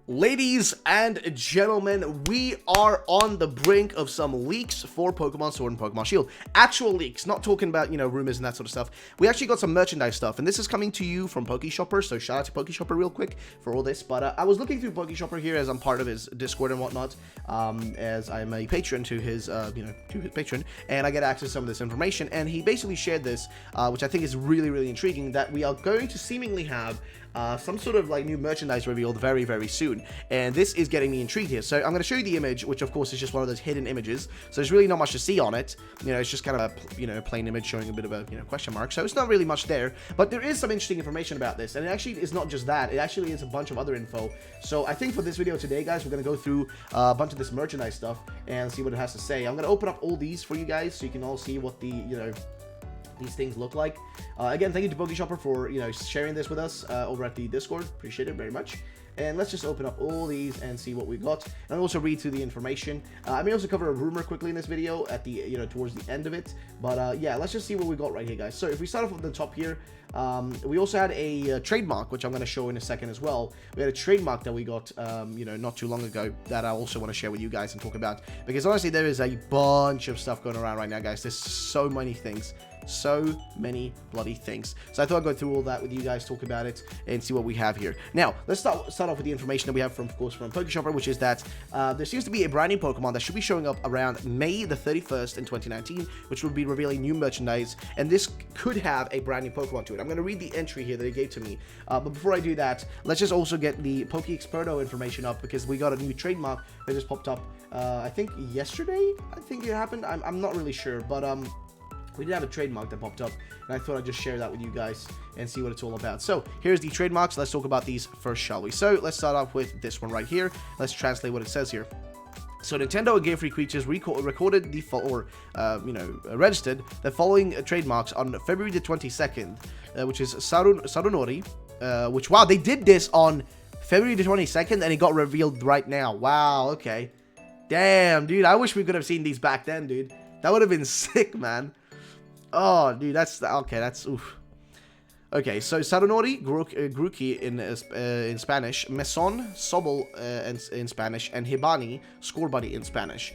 Ladies and gentlemen, we are on the brink of some leaks for Pokemon Sword and Pokemon Shield. Actual leaks, not talking about, rumors and that sort of stuff. We actually got some merchandise stuff, and this is coming to you from Pokeshopper, so shout out to Pokeshopper real quick for all this. But I was looking through Pokeshopper here as I'm part of his Discord and whatnot, as I'm a patron to his, to his patron, and I get access to some of this information, and he basically shared this, which I think is really, really intriguing, that we are going to seemingly have some sort of new merchandise revealed very, very soon, and this is getting me intrigued here. So I'm going to show you the image, which of course is just one of those hidden images, so there's really not much to see on it. It's just kind of a plain image showing a bit of a question mark, so it's not really much there, but there is some interesting information about this, and it actually is not just that, it actually is a bunch of other info. So I think for this video today, guys, we're going to go through a bunch of this merchandise stuff and see what it has to say. I'm going to open up all these for you guys so you can all see what the these things look like. Again, thank you to Pokeshopper for sharing this with us over at the Discord. Appreciate it very much. And let's just open up all these and see what we got, and also read through the information. I may also cover a rumor quickly in this video at the towards the end of it, but yeah, let's just see what we got right here, guys. So if we start off at the top here, we also had a trademark, which I'm going to show in a second as well. We had a trademark that we got not too long ago that I also want to share with you guys and talk about, because honestly there is a bunch of stuff going around right now, guys. There's so many things. So many bloody things. So I thought I'd go through all that with you guys, talk about it, and see what we have here. Now, let's start off with the information that we have from Pokeshopper, which is that there seems to be a brand new Pokemon that should be showing up around May the 31st in 2019, which will be revealing new merchandise, and this could have a brand new Pokemon to it. I'm going to read the entry here that he gave to me, but before I do that, let's just also get the Pokeexperto information up, because we got a new trademark that just popped up, I think yesterday, I think it happened. I'm not really sure, but we did have a trademark that popped up, and I thought I'd just share that with you guys and see what it's all about. So here's the trademarks. Let's talk about these first, shall we? So let's start off with this one right here. Let's translate what it says here. So Nintendo and Game Freak Creatures recorded registered the following trademarks on February the 22nd, which is Sarunori, which, wow, they did this on February the 22nd, and it got revealed right now. Wow, okay. Damn, dude, I wish we could have seen these back then, dude. That would have been sick, man. Oh, dude, that's okay. That's oof. Okay, so Sarunori, Grookey in Spanish, Meson, Sobel in Spanish, and Hibani, Score Buddy in Spanish.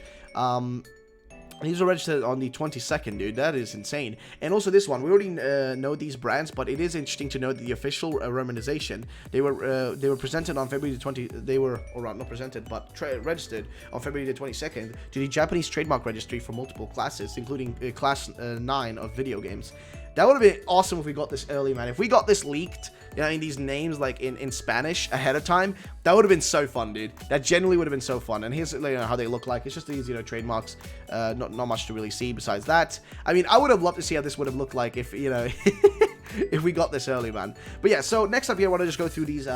These are registered on the 22nd, dude. That is insane. And also this one, we already know these brands, but it is interesting to know that the official romanization, they were presented on February the 20th. They were, or not presented, but registered on February the 22nd to the Japanese trademark registry for multiple classes, including class 9 of video games. That would have been awesome if we got this early, man. If we got this leaked, in these names, in Spanish ahead of time, that would have been so fun, dude. That genuinely would have been so fun. And here's how they look like. It's just these, trademarks. Not much to really see besides that. I mean, I would have loved to see how this would have looked like if, if we got this early, man. But yeah, so next up here, I want to just go through these,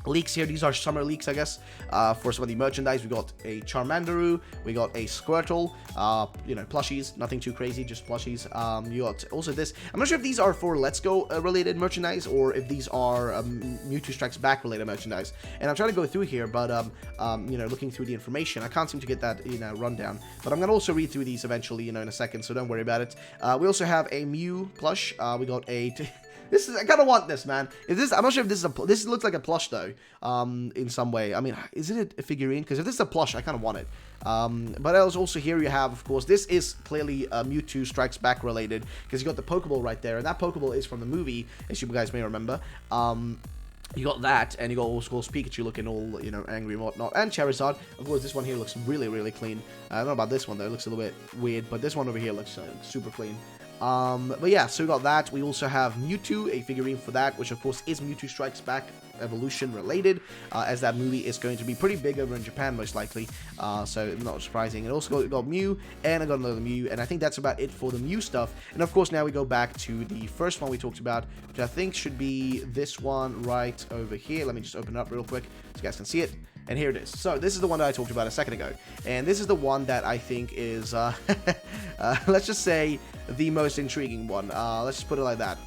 leaks here. These are summer leaks, I guess, for some of the merchandise. We got a Charmanderu, we got a Squirtle, plushies, nothing too crazy, just plushies. You got also this. I'm not sure if these are for Let's Go related merchandise, or if these are Mewtwo Strikes Back related merchandise. And I'm trying to go through here, but looking through the information, I can't seem to get that rundown. But I'm gonna also read through these eventually, in a second, so don't worry about it. We also have a Mew Plush. We got a This is, I kind of want this, man. Is this, I'm not sure if this is this looks like a plush, though, in some way. I mean, isn't it a figurine? Because if this is a plush, I kind of want it. But also here you have, of course, this is clearly Mewtwo Strikes Back related, because you got the Pokeball right there, and that Pokeball is from the movie, as you guys may remember. You got that, and you got, of course, Pikachu looking all, angry and whatnot, and Charizard. Of course, this one here looks really, really clean. I don't know about this one, though. It looks a little bit weird, but this one over here looks super clean. But yeah, so we got that. We also have Mewtwo, a figurine for that, which of course is Mewtwo Strikes Back Evolution related, as that movie is going to be pretty big over in Japan, most likely, so not surprising. And also got Mew, and I got another Mew, and I think that's about it for the Mew stuff. And of course, now we go back to the first one we talked about, which I think should be this one right over here. Let me just open it up real quick so you guys can see it. And here it is. So this is the one that I talked about a second ago, and this is the one that I think is, let's just say, the most intriguing one. Let's just put it like that.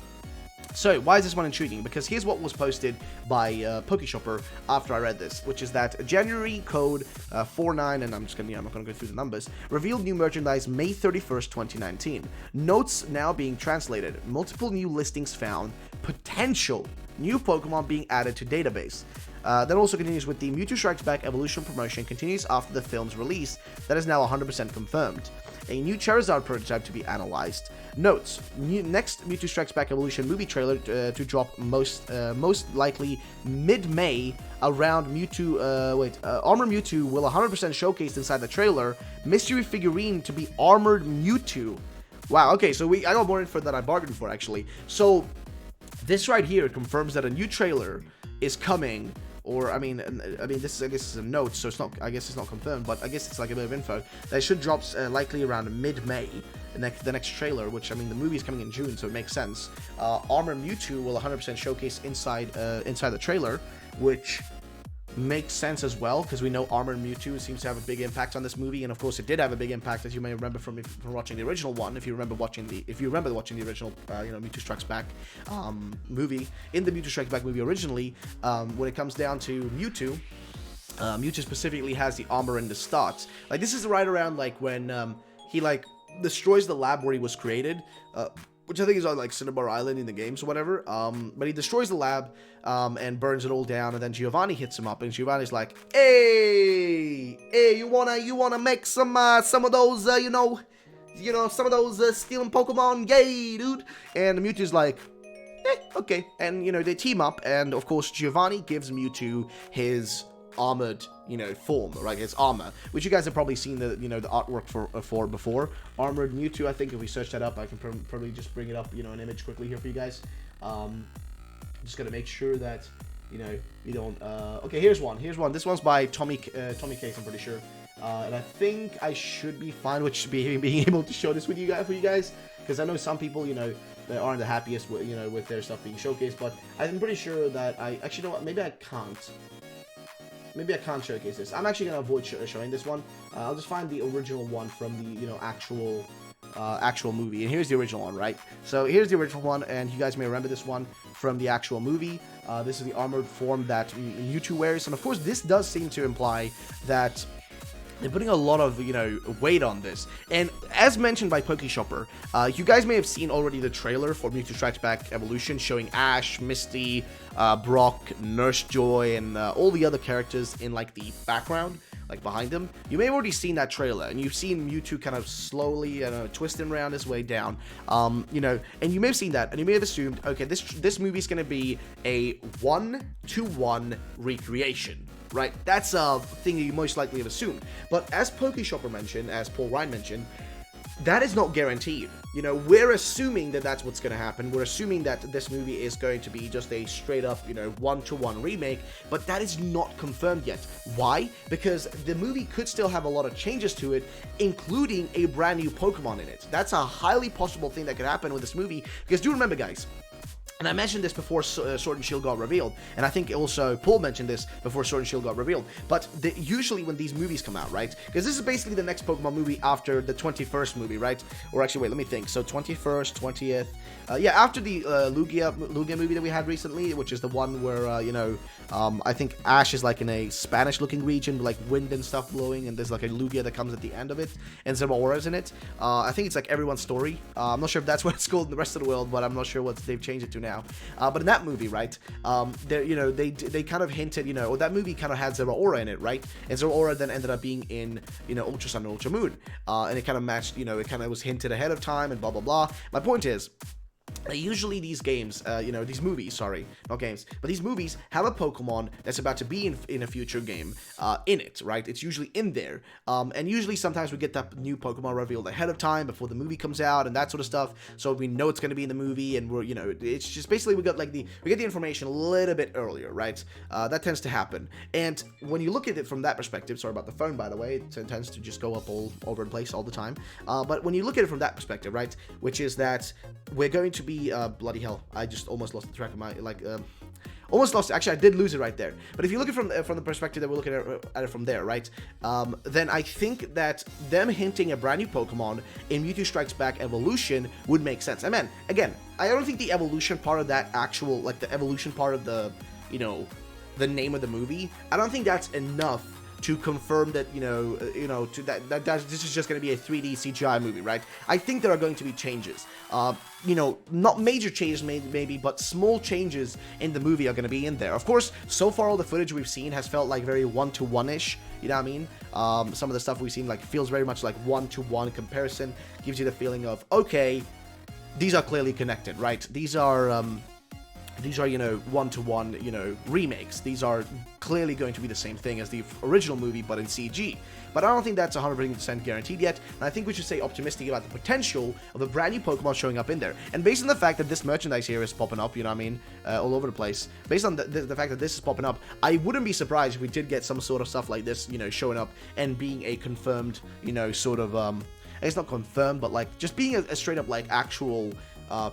So why is this one intriguing? Because here's what was posted by Pokeshopper after I read this, which is that January code 49, and I'm not gonna go through the numbers, revealed new merchandise May 31st, 2019. Notes now being translated. Multiple new listings found. Potential new Pokemon being added to database. That also continues with the Mewtwo Strikes Back Evolution promotion continues after the film's release. That is now 100% confirmed. A new Charizard prototype to be analyzed. Notes: next Mewtwo Strikes Back Evolution movie trailer to drop most likely mid-May around Mewtwo. Armored Mewtwo will 100% showcased inside the trailer. Mystery figurine to be Armored Mewtwo. Wow. Okay, so I got more info than I bargained for actually. So this right here confirms that a new trailer is coming. Or I mean, this is, I guess, is a note, so it's not. I guess it's not confirmed, but I guess it's like a bit of info. That should drop likely around mid-May. The next trailer, which I mean, the movie is coming in June, so it makes sense. Armor Mewtwo will 100% showcase inside the trailer, which makes sense as well, because we know Armored Mewtwo seems to have a big impact on this movie, and of course it did have a big impact, as you may remember from watching the original one. If you remember watching the original Mewtwo Strikes Back movie. In the Mewtwo Strikes Back movie originally, when it comes down to Mewtwo, Mewtwo specifically has the armor in the start. Like, this is right around like when he like destroys the lab where he was created, which I think is on like Cinnabar Island in the games or whatever. But he destroys the lab and burns it all down, and then Giovanni hits him up, and Giovanni's like, "Hey, you wanna make some of those some of those stealing Pokemon, yay, dude?" And Mewtwo's like, okay, and they team up, and of course Giovanni gives Mewtwo his armored form, right? His armor, which you guys have probably seen the artwork for before. Armored Mewtwo, I think if we search that up, I can probably just bring it up, an image quickly here for you guys. Just gotta make sure that you don't okay, here's one. This one's by Tommy Case, I'm pretty sure, and I think I should be fine with being able to show this for you guys, because I know some people they aren't the happiest with their stuff being showcased, but I'm pretty sure that I actually know what, maybe I can't showcase this. I'm actually gonna avoid showing this one. I'll just find the original one from the actual movie. And here's the original one, right? So here's the original one, and you guys may remember this one from the actual movie. This is the armored form that Mewtwo wears, and of course this does seem to imply that they're putting a lot of, weight on this. And as mentioned by PokeShopper, you guys may have seen already the trailer for Mewtwo Strikes Back Evolution showing Ash, Misty, Brock, Nurse Joy, and all the other characters in, like, the background, like, behind them. You may have already seen that trailer, and you've seen Mewtwo kind of slowly, twisting around his way down, and you may have seen that, and you may have assumed, okay, this movie's gonna be a 1-to-1 recreation. Right, that's a thing that you most likely have assumed. But as PokeShopper mentioned, as Paul Ryan mentioned, that is not guaranteed. We're assuming that that's what's going to happen. We're assuming that this movie is going to be just a straight up, 1-to-1 remake, but that is not confirmed yet. Why? Because the movie could still have a lot of changes to it, including a brand new Pokemon in it. That's a highly possible thing that could happen with this movie, because do remember, guys, and I mentioned this before Sword and Shield got revealed, and I think also Paul mentioned this before Sword and Shield got revealed, but usually when these movies come out, right, because this is basically the next Pokemon movie after the 21st movie, right, or actually, wait, let me think, so 21st, 20th, after the Lugia movie that we had recently, which is the one where, I think Ash is like in a Spanish-looking region, like wind and stuff blowing, and there's like a Lugia that comes at the end of it, and Zeraora's in it. I think it's like Everyone's Story. I'm not sure if that's what it's called in the rest of the world, but I'm not sure what they've changed it to now. But in that movie, right, they kind of hinted, or that movie kind of had Zeraora in it, right? And Zeraora then ended up being in, Ultra Sun and Ultra Moon, and it kind of matched, it kind of was hinted ahead of time and blah blah blah. My point is, usually these games, these movies, sorry, not games, but these movies have a Pokemon that's about to be in a future game, in it, right? It's usually in there, and usually sometimes we get that new Pokemon revealed ahead of time before the movie comes out and that sort of stuff, so we know it's going to be in the movie, and we're, it's just basically we get the information a little bit earlier, right? That tends to happen, and when you look at it from that perspective, sorry about the phone, by the way, it tends to just go up all over the place all the time, but when you look at it from that perspective, right, which is that we're going to be, bloody hell, I just almost lost the track of my, almost lost it. Actually, I did lose it right there. But if you look at it from the perspective that we're looking at it from there, right, then I think that them hinting a brand new Pokemon in Mewtwo Strikes Back Evolution would make sense. And man, again, I don't think the evolution part of that actual, like the evolution part of the, the name of the movie, I don't think that's enough to confirm that, this is just going to be a 3D CGI movie, right? I think there are going to be changes. you know, not major changes maybe, but small changes in the movie are going to be in there. Of course, so far all the footage we've seen has felt like very one-to-one-ish, you know what I mean? Some of the stuff we've seen like feels very much like one-to-one comparison, gives you the feeling of, okay, these are clearly connected, right? These are, you know, one-to-one, you know, remakes. These are clearly going to be the same thing as the original movie, but in CG. But I don't think that's 100% guaranteed yet, and I think we should stay optimistic about the potential of a brand new Pokemon showing up in there. And based on the fact that this merchandise here is popping up, you know what I mean, all over the place, based on the fact that this is popping up, I wouldn't be surprised if we did get some sort of stuff like this, you know, showing up and being a confirmed, you know, sort of, it's not confirmed, but like, just being a straight up, like, actual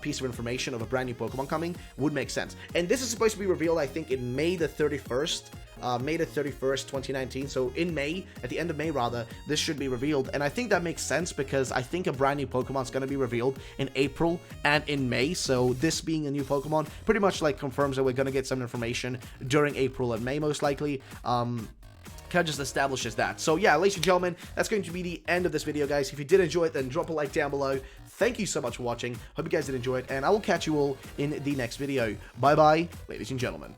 piece of information of a brand new Pokemon coming would make sense. And this is supposed to be revealed, I think, in May the 31st, 2019. So in May, at the end of May rather, this should be revealed. And I think that makes sense because I think a brand new Pokemon is going to be revealed in April and in May. So this being a new Pokemon pretty much like confirms that we're going to get some information during April and May most likely. Kind of just establishes that. So yeah, ladies and gentlemen, that's going to be the end of this video, guys. If you did enjoy it, then drop a like down below. Thank you so much for watching. Hope you guys did enjoy it, and I will catch you all in the next video. Bye bye, ladies and gentlemen.